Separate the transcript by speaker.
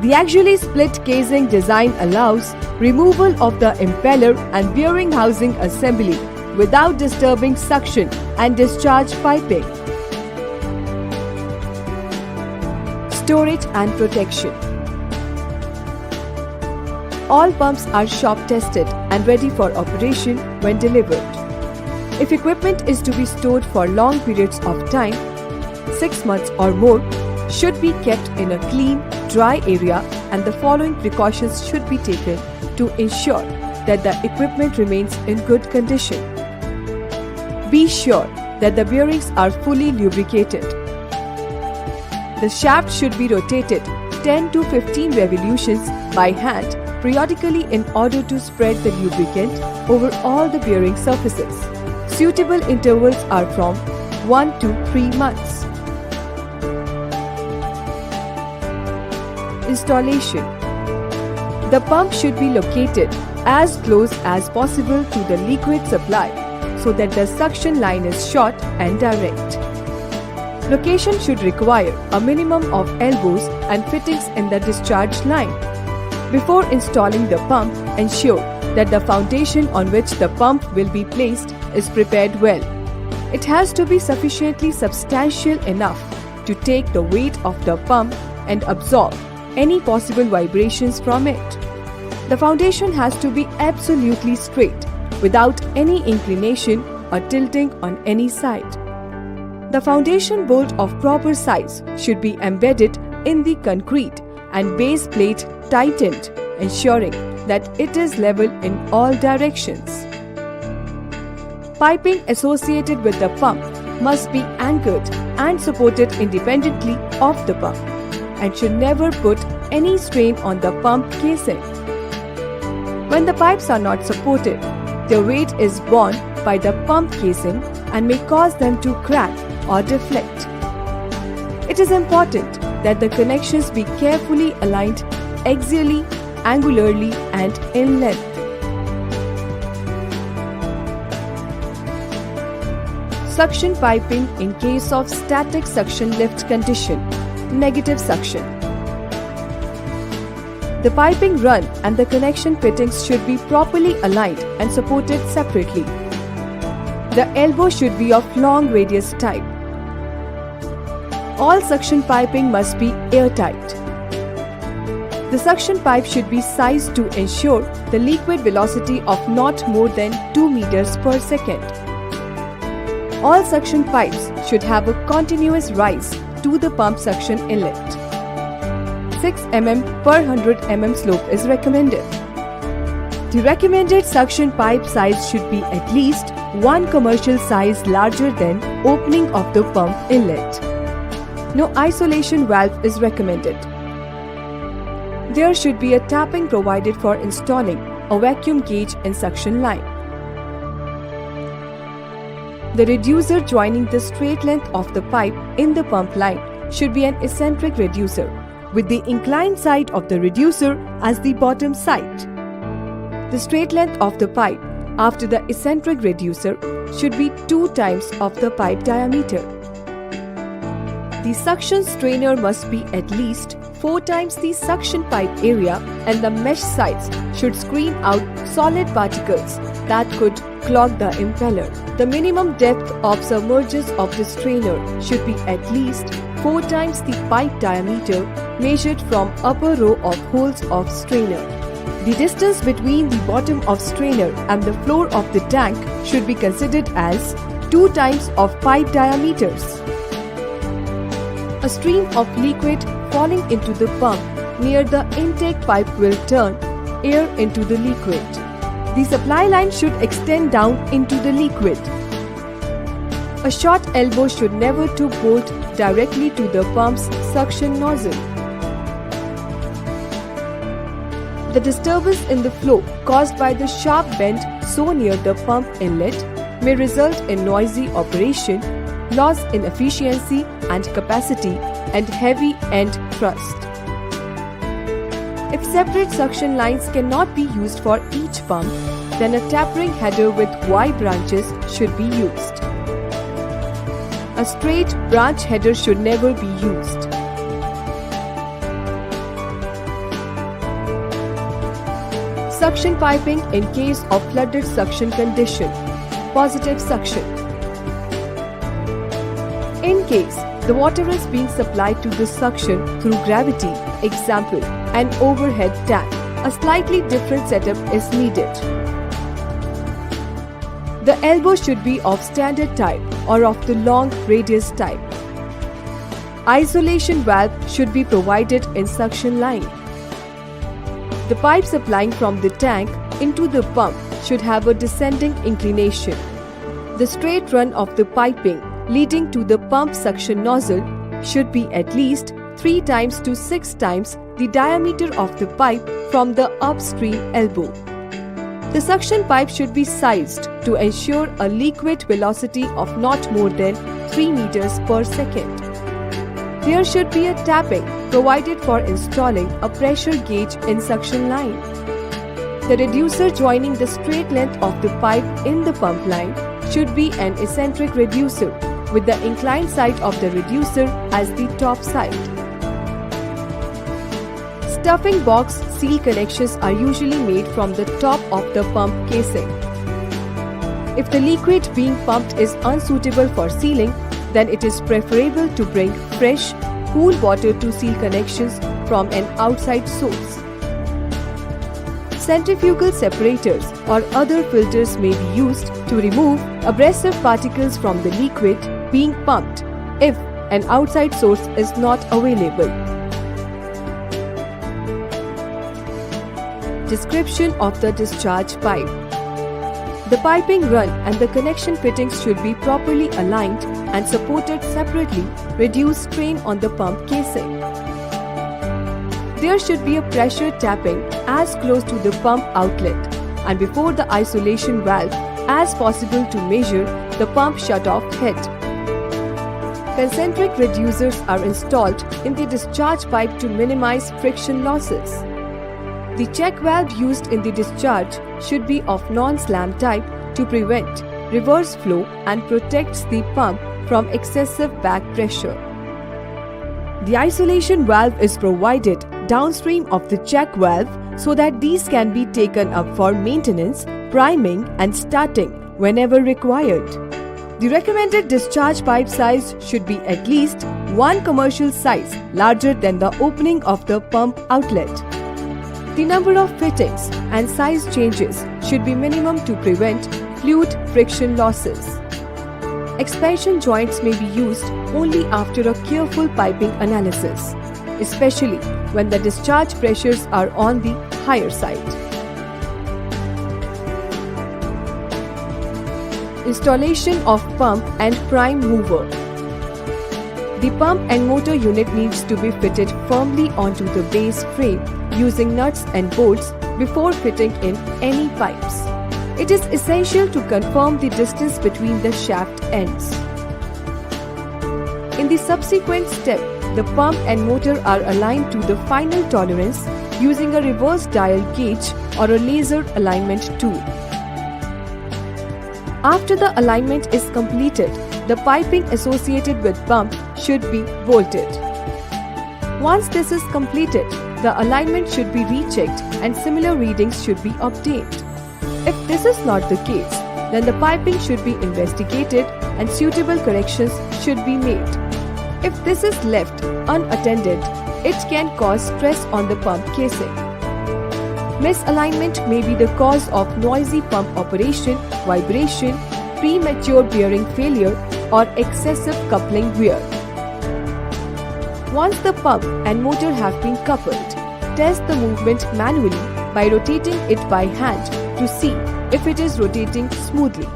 Speaker 1: The axially split casing design allows removal of the impeller and bearing housing assembly without disturbing suction and discharge piping. Storage and protection. All pumps are shop tested and ready for operation when delivered. If equipment is to be stored for long periods of time, 6 months or more, should be kept in a clean, dry area, and the following precautions should be taken to ensure that the equipment remains in good condition. Be sure that the bearings are fully lubricated. The shaft should be rotated 10 to 15 revolutions by hand periodically in order to spread the lubricant over all the bearing surfaces. Suitable intervals are from 1 to 3 months. Installation. The pump should be located as close as possible to the liquid supply so that the suction line is short and direct. Location should require a minimum of elbows and fittings in the discharge line. Before installing the pump, ensure that the foundation on which the pump will be placed is prepared well. It has to be sufficiently substantial enough to take the weight of the pump and absorb any possible vibrations from it. The foundation has to be absolutely straight, without any inclination or tilting on any side. The foundation bolt of proper size should be embedded in the concrete and base plate tightened, ensuring that it is level in all directions. Piping associated with the pump must be anchored and supported independently of the pump and should never put any strain on the pump casing. When the pipes are not supported, their weight is borne by the pump casing and may cause them to crack or deflect. It is important that the connections be carefully aligned axially, angularly, and in length. Suction piping in case of static suction lift condition, negative suction. The piping run and the connection fittings should be properly aligned and supported separately. The elbow should be of long radius type. All suction piping must be airtight. The suction pipe should be sized to ensure the liquid velocity of not more than 2 meters per second. All suction pipes should have a continuous rise to the pump suction inlet. 6 mm per 100 mm slope is recommended. The recommended suction pipe size should be at least 1 commercial size larger than opening of the pump inlet. No isolation valve is recommended. There should be a tapping provided for installing a vacuum gauge in suction line. The reducer joining the straight length of the pipe in the pump line should be an eccentric reducer, with the inclined side of the reducer as the bottom side. The straight length of the pipe after the eccentric reducer should be 2 times of the pipe diameter. The suction strainer must be at least 4 times the suction pipe area, and the mesh sides should screen out solid particles that could clog the impeller. The minimum depth of submergence of the strainer should be at least 4 times the pipe diameter measured from upper row of holes of strainer. The distance between the bottom of strainer and the floor of the tank should be considered as 2 times of pipe diameters. A stream of liquid falling into the pump near the intake pipe will turn air into the liquid. The supply line should extend down into the liquid. A short elbow should never to bolt directly to the pump's suction nozzle. The disturbance in the flow caused by the sharp bend so near the pump inlet may result in noisy operation, loss in efficiency and capacity, and heavy end thrust. If separate suction lines cannot be used for each pump, then a tapering header with Y branches should be used. A straight branch header should never be used. Suction piping in case of flooded suction condition. Positive suction. In case the water is being supplied to the suction through gravity, example, an overhead tank, a slightly different setup is needed. The elbow should be of standard type or of the long radius type. Isolation valve should be provided in suction line. The pipe supplying from the tank into the pump should have a descending inclination. The straight run of the piping leading to the pump suction nozzle should be at least 3 times to 6 times the diameter of the pipe from the upstream elbow. The suction pipe should be sized to ensure a liquid velocity of not more than 3 meters per second. There should be a tapping provided for installing a pressure gauge in suction line. The reducer joining the straight length of the pipe in the pump line should be an eccentric reducer with the inclined side of the reducer as the top side. Stuffing box seal connections are usually made from the top of the pump casing. If the liquid being pumped is unsuitable for sealing, then it is preferable to bring fresh, cool water to seal connections from an outside source. Centrifugal separators or other filters may be used to remove abrasive particles from the liquid being pumped if an outside source is not available. Description of the discharge pipe. The piping run and the connection fittings should be properly aligned and supported separately, reduce strain on the pump casing. There should be a pressure tapping as close to the pump outlet and before the isolation valve as possible to measure the pump shutoff head. Concentric reducers are installed in the discharge pipe to minimize friction losses. The check valve used in the discharge should be of non-slam type to prevent reverse flow and protects the pump from excessive back pressure. The isolation valve is provided downstream of the check valve so that these can be taken up for maintenance, priming and starting whenever required. The recommended discharge pipe size should be at least one commercial size larger than the opening of the pump outlet. The number of fittings and size changes should be minimum to prevent fluid friction losses. Expansion joints may be used only after a careful piping analysis, especially when the discharge pressures are on the higher side. Installation of pump and prime mover. The pump and motor unit needs to be fitted firmly onto the base frame using nuts and bolts before fitting in any pipes. It is essential to confirm the distance between the shaft ends. In the subsequent step, the pump and motor are aligned to the final tolerance using a reverse dial gauge or a laser alignment tool. After the alignment is completed, the piping associated with pump should be bolted. Once this is completed, the alignment should be rechecked and similar readings should be obtained. If this is not the case, then the piping should be investigated and suitable corrections should be made. If this is left unattended, it can cause stress on the pump casing. Misalignment may be the cause of noisy pump operation, vibration, premature bearing failure, or excessive coupling wear. Once the pump and motor have been coupled, test the movement manually by rotating it by hand to see if it is rotating smoothly.